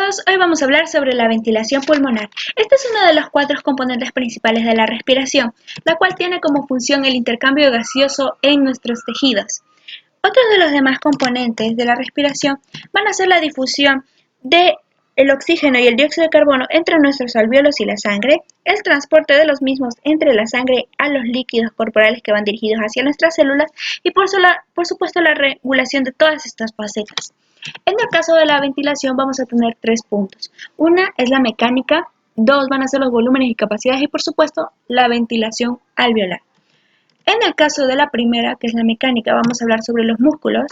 Chicos, hoy vamos a hablar sobre la ventilación pulmonar. Este es uno de los 4 componentes principales de la respiración, la cual tiene como función el intercambio gaseoso en nuestros tejidos. Otros de los demás componentes de la respiración van a ser la difusión del oxígeno y el dióxido de carbono entre nuestros alvéolos y la sangre, el transporte de los mismos entre la sangre a los líquidos corporales que van dirigidos hacia nuestras células y por supuesto la regulación de todas estas facetas. En el caso de la ventilación vamos a tener 3 puntos. Una es la mecánica, 2 van a ser los volúmenes y capacidades y por supuesto la ventilación alveolar. En el caso de la primera, que es la mecánica, vamos a hablar sobre los músculos,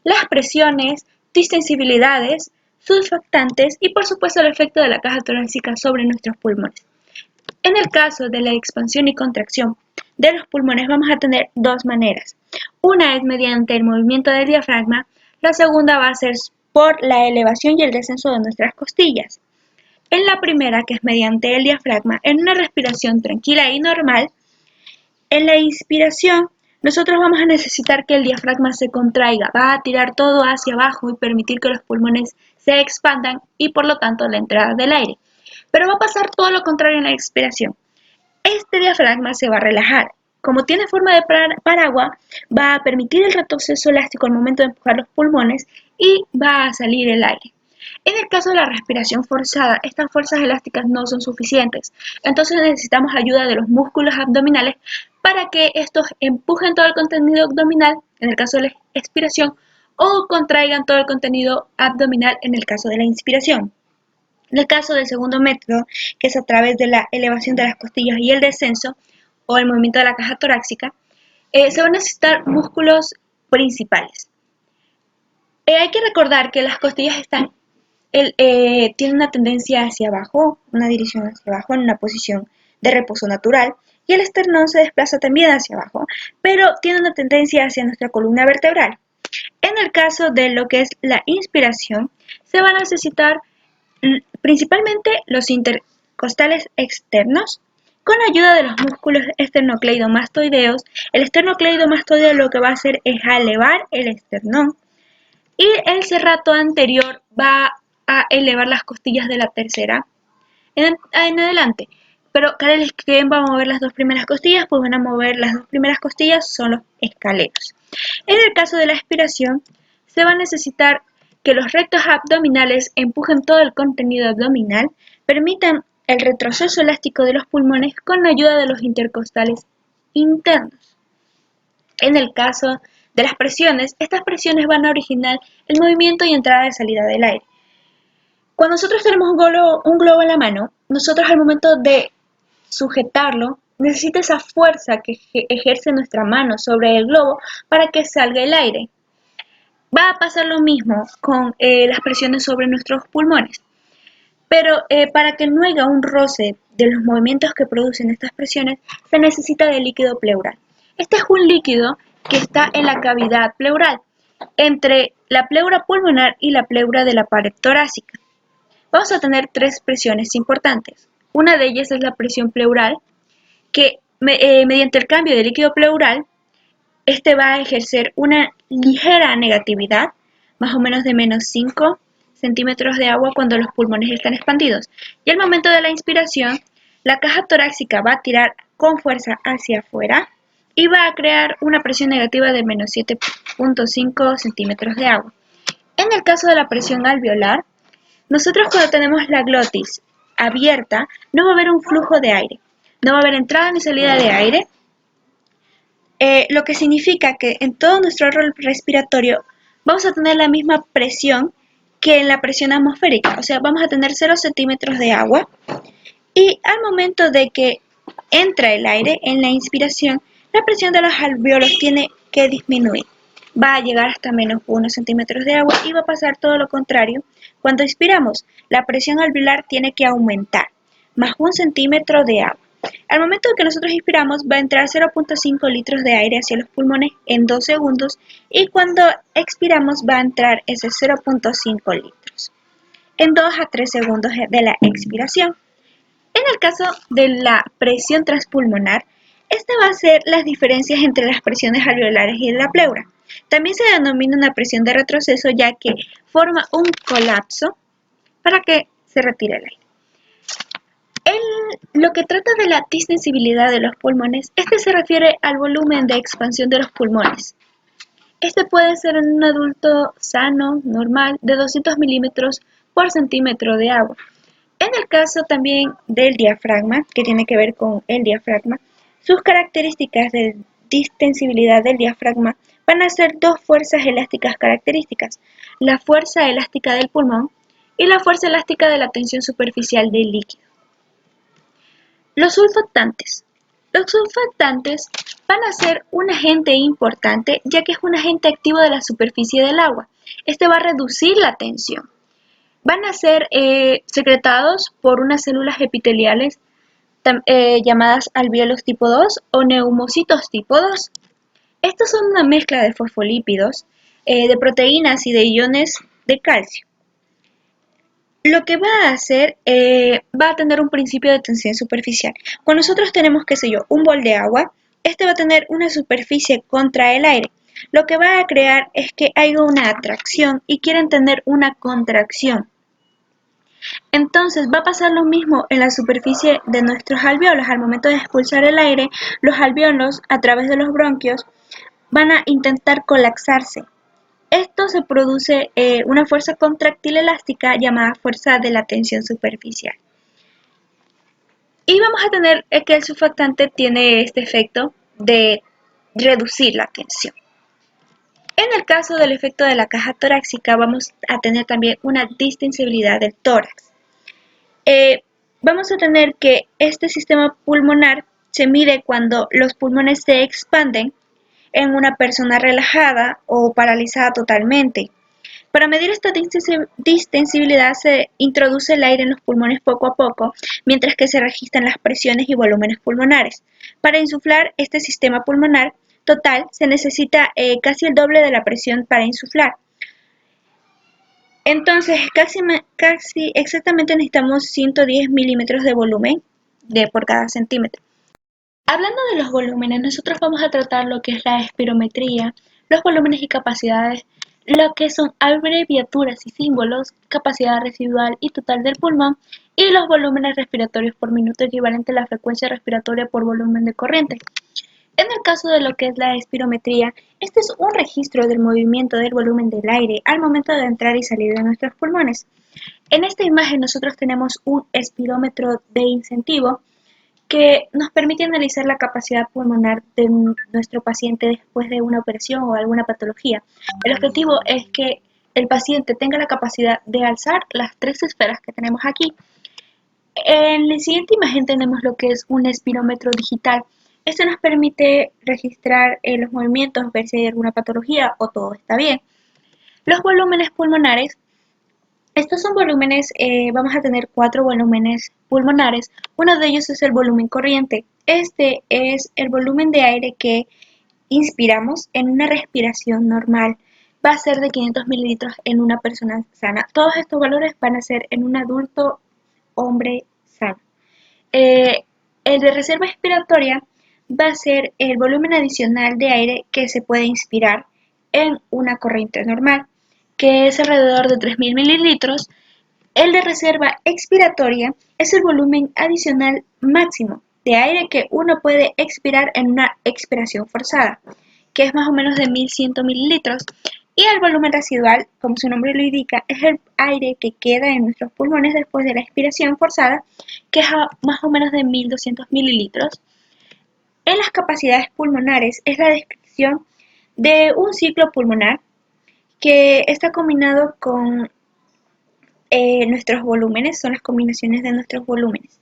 las presiones, distensibilidades, surfactantes y por supuesto el efecto de la caja torácica sobre nuestros pulmones. En el caso de la expansión y contracción de los pulmones vamos a tener 2 maneras. Una es mediante el movimiento del diafragma, la segunda va a ser por la elevación y el descenso de nuestras costillas. En la primera, que es mediante el diafragma, en una respiración tranquila y normal, en la inspiración nosotros vamos a necesitar que el diafragma se contraiga, va a tirar todo hacia abajo y permitir que los pulmones se expandan y por lo tanto la entrada del aire. Pero va a pasar todo lo contrario en la expiración. Este diafragma se va a relajar. Como tiene forma de paraguas, va a permitir el retroceso elástico al momento de empujar los pulmones y va a salir el aire. En el caso de la respiración forzada, estas fuerzas elásticas no son suficientes, entonces necesitamos ayuda de los músculos abdominales para que estos empujen todo el contenido abdominal, en el caso de la expiración, o contraigan todo el contenido abdominal en el caso de la inspiración. En el caso del segundo método, que es a través de la elevación de las costillas y el descenso, o el movimiento de la caja torácica, se van a necesitar músculos principales. Hay que recordar que las costillas tienen una tendencia hacia abajo, una dirección hacia abajo en una posición de reposo natural, y el esternón se desplaza también hacia abajo, pero tiene una tendencia hacia nuestra columna vertebral. En el caso de lo que es la inspiración, se van a necesitar principalmente los intercostales externos, con ayuda de los músculos esternocleidomastoideos. El esternocleidomastoideo lo que va a hacer es elevar el esternón y el serrato anterior va a elevar las costillas de la tercera en adelante. Pero ¿cuáles que van a mover las 2 primeras costillas? Pues van a mover las 2 primeras costillas, son los escalenos. En el caso de la expiración, se va a necesitar que los rectos abdominales empujen todo el contenido abdominal, permitan el retroceso elástico de los pulmones con la ayuda de los intercostales internos. En el caso de las presiones, estas presiones van a originar el movimiento y entrada y salida del aire. Cuando nosotros tenemos un globo en la mano, nosotros al momento de sujetarlo, necesita esa fuerza que ejerce nuestra mano sobre el globo para que salga el aire. Va a pasar lo mismo con las presiones sobre nuestros pulmones, pero para que no haya un roce de los movimientos que producen estas presiones, se necesita de líquido pleural. Este es un líquido que está en la cavidad pleural, entre la pleura pulmonar y la pleura de la pared torácica. Vamos a tener 3 presiones importantes. Una de ellas es la presión pleural, que mediante el cambio de líquido pleural, este va a ejercer una ligera negatividad, más o menos de menos 5 centímetros de agua cuando los pulmones están expandidos. Y al momento de la inspiración, la caja torácica va a tirar con fuerza hacia afuera y va a crear una presión negativa de menos 7,5 centímetros de agua. En el caso de la presión alveolar, nosotros cuando tenemos la glotis abierta, no va a haber un flujo de aire, no va a haber entrada ni salida de aire, lo que significa que en todo nuestro rol respiratorio vamos a tener la misma presión que en la presión atmosférica, o sea, vamos a tener 0 centímetros de agua y al momento de que entra el aire en la inspiración, la presión de los alvéolos tiene que disminuir. Va a llegar hasta menos 1 centímetros de agua y va a pasar todo lo contrario. Cuando inspiramos, la presión alveolar tiene que aumentar, más 1 centímetro de agua. Al momento que nosotros inspiramos, va a entrar 0,5 litros de aire hacia los pulmones en 2 segundos y cuando expiramos va a entrar ese 0,5 litros en 2 a 3 segundos de la expiración. En el caso de la presión transpulmonar, esta va a ser las diferencias entre las presiones alveolares y la pleura. También se denomina una presión de retroceso ya que forma un colapso para que se retire el aire. Lo que trata de la distensibilidad de los pulmones, este se refiere al volumen de expansión de los pulmones. Este puede ser en un adulto sano, normal, de 200 milímetros por centímetro de agua. En el caso también del diafragma, que tiene que ver con el diafragma, sus características de distensibilidad del diafragma van a ser dos fuerzas elásticas características: la fuerza elástica del pulmón y la fuerza elástica de la tensión superficial del líquido. Los surfactantes. Los surfactantes van a ser un agente importante, ya que es un agente activo de la superficie del agua. Este va a reducir la tensión. Van a ser secretados por unas células epiteliales llamadas alvéolos tipo 2 o neumocitos tipo 2. Estos son una mezcla de fosfolípidos, de proteínas y de iones de calcio. Lo que va a hacer, va a tener un principio de tensión superficial. Cuando nosotros tenemos, qué sé yo, un bol de agua, este va a tener una superficie contra el aire. Lo que va a crear es que haya una atracción y quieren tener una contracción. Entonces va a pasar lo mismo en la superficie de nuestros alvéolos. Al momento de expulsar el aire, los alvéolos a través de los bronquios van a intentar colapsarse. Esto se produce una fuerza contráctil elástica llamada fuerza de la tensión superficial. Y vamos a tener que el surfactante tiene este efecto de reducir la tensión. En el caso del efecto de la caja torácica, vamos a tener también una distensibilidad del tórax. Vamos a tener que este sistema pulmonar se mide cuando los pulmones se expanden en una persona relajada o paralizada totalmente. Para medir esta distensibilidad se introduce el aire en los pulmones poco a poco, mientras que se registran las presiones y volúmenes pulmonares. Para insuflar este sistema pulmonar total se necesita casi el doble de la presión para insuflar. Entonces, casi exactamente necesitamos 110 milímetros de volumen por cada centímetro. Hablando de los volúmenes, nosotros vamos a tratar lo que es la espirometría, los volúmenes y capacidades, lo que son abreviaturas y símbolos, capacidad residual y total del pulmón, y los volúmenes respiratorios por minuto equivalente a la frecuencia respiratoria por volumen de corriente. En el caso de lo que es la espirometría, este es un registro del movimiento del volumen del aire al momento de entrar y salir de nuestros pulmones. En esta imagen nosotros tenemos un espirómetro de incentivo que nos permite analizar la capacidad pulmonar de nuestro paciente después de una operación o alguna patología. El objetivo es que el paciente tenga la capacidad de alzar las tres esferas que tenemos aquí. En la siguiente imagen tenemos lo que es un espirómetro digital. Esto nos permite registrar los movimientos, ver si hay alguna patología o todo está bien. Los volúmenes pulmonares. Estos son volúmenes, vamos a tener 4 volúmenes pulmonares. Uno de ellos es el volumen corriente. Este es el volumen de aire que inspiramos en una respiración normal. Va a ser de 500 mililitros en una persona sana. Todos estos valores van a ser en un adulto hombre sano. El de reserva expiratoria va a ser el volumen adicional de aire que se puede inspirar en una corriente normal, que es alrededor de 3.000 mililitros. El de reserva expiratoria es el volumen adicional máximo de aire que uno puede expirar en una expiración forzada, que es más o menos de 1.100 mililitros. Y el volumen residual, como su nombre lo indica, es el aire que queda en nuestros pulmones después de la expiración forzada, que es más o menos de 1.200 mililitros. En las capacidades pulmonares es la descripción de un ciclo pulmonar que está combinado con nuestros volúmenes, son las combinaciones de nuestros volúmenes.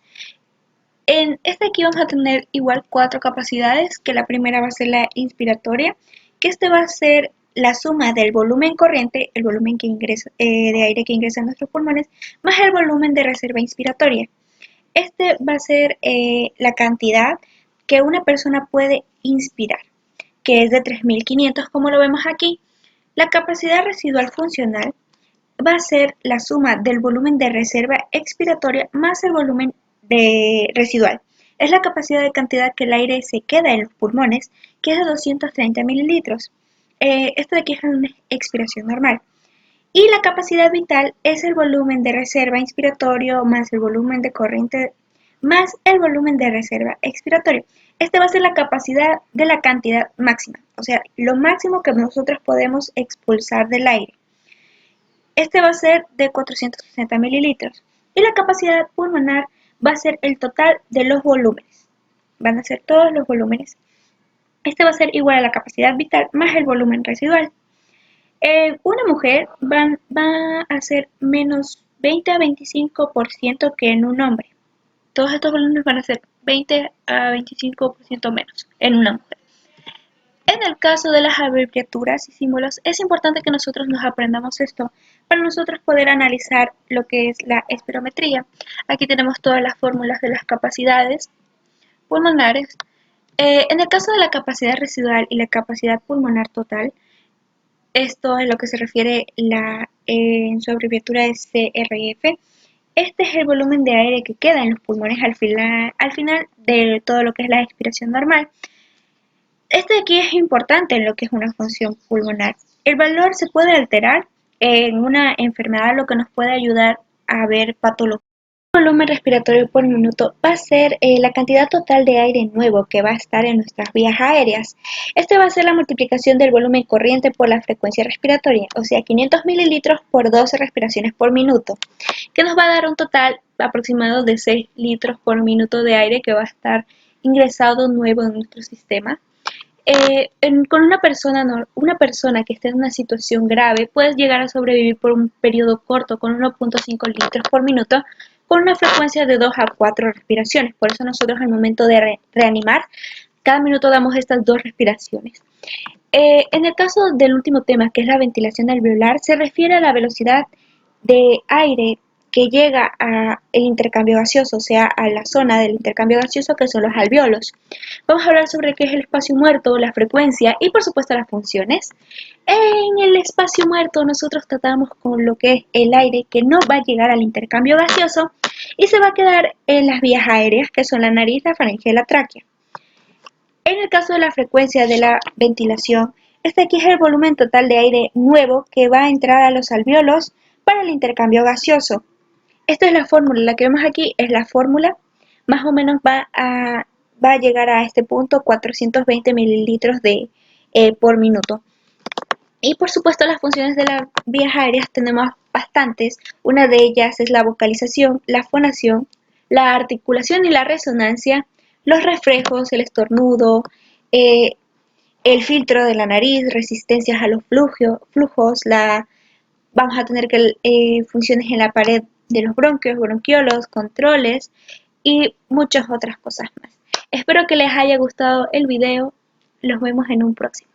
En este aquí vamos a tener igual 4 capacidades, que la primera va a ser la inspiratoria, que este va a ser la suma del volumen corriente, el volumen que ingresa, de aire que ingresa a nuestros pulmones, más el volumen de reserva inspiratoria. Este va a ser la cantidad que una persona puede inspirar, que es de 3.500 como lo vemos aquí. La capacidad residual funcional va a ser la suma del volumen de reserva expiratoria más el volumen de residual. Es la capacidad de cantidad que el aire se queda en los pulmones, que es de 230 mililitros. Esto de aquí es una expiración normal. Y la capacidad vital es el volumen de reserva inspiratorio más el volumen de corriente más el volumen de reserva expiratorio. Este va a ser la capacidad de la cantidad máxima, o sea, lo máximo que nosotros podemos expulsar del aire. Este va a ser de 460 mililitros. Y la capacidad pulmonar va a ser el total de los volúmenes. Van a ser todos los volúmenes. Este va a ser igual a la capacidad vital más el volumen residual. Una mujer va a ser menos 20 a 25% que en un hombre. Todos estos volúmenes van a ser 20 a 25% menos en una mujer. En el caso de las abreviaturas y símbolos, es importante que nosotros nos aprendamos esto para nosotros poder analizar lo que es la espirometría. Aquí tenemos todas las fórmulas de las capacidades pulmonares. En el caso de la capacidad residual y la capacidad pulmonar total, esto es lo que se refiere en su abreviatura es CRF. Este es el volumen de aire que queda en los pulmones al final de todo lo que es la expiración normal. Este de aquí es importante en lo que es una función pulmonar. El valor se puede alterar en una enfermedad, lo que nos puede ayudar a ver patología. El volumen respiratorio por minuto va a ser la cantidad total de aire nuevo que va a estar en nuestras vías aéreas. Este va a ser la multiplicación del volumen corriente por la frecuencia respiratoria, o sea, 500 mililitros por 12 respiraciones por minuto, que nos va a dar un total aproximado de 6 litros por minuto de aire que va a estar ingresado nuevo en nuestro sistema. Con una persona que esté en una situación grave puede llegar a sobrevivir por un periodo corto con 1.5 litros por minuto con una frecuencia de 2 a 4 respiraciones. Por eso nosotros al momento de reanimar, cada minuto damos estas 2 respiraciones. En el caso del último tema, que es la ventilación alveolar, se refiere a la velocidad de aire que llega al intercambio gaseoso, o sea, a la zona del intercambio gaseoso que son los alvéolos. Vamos a hablar sobre qué es el espacio muerto, la frecuencia y por supuesto las funciones. En el espacio muerto nosotros tratamos con lo que es el aire que no va a llegar al intercambio gaseoso y se va a quedar en las vías aéreas que son la nariz, la faringe y la tráquea. En el caso de la frecuencia de la ventilación, este aquí es el volumen total de aire nuevo que va a entrar a los alvéolos para el intercambio gaseoso. Esta es la fórmula, la que vemos aquí es la fórmula, más o menos va a llegar a este punto 420 mililitros por minuto. Y por supuesto las funciones de las vías aéreas tenemos bastantes, una de ellas es la vocalización, la fonación, la articulación y la resonancia, los reflejos, el estornudo, eh, el filtro de la nariz, resistencias a los flujos, vamos a tener que funciones en la pared de los bronquios, bronquiolos, controles y muchas otras cosas más. Espero que les haya gustado el video. Los vemos en un próximo.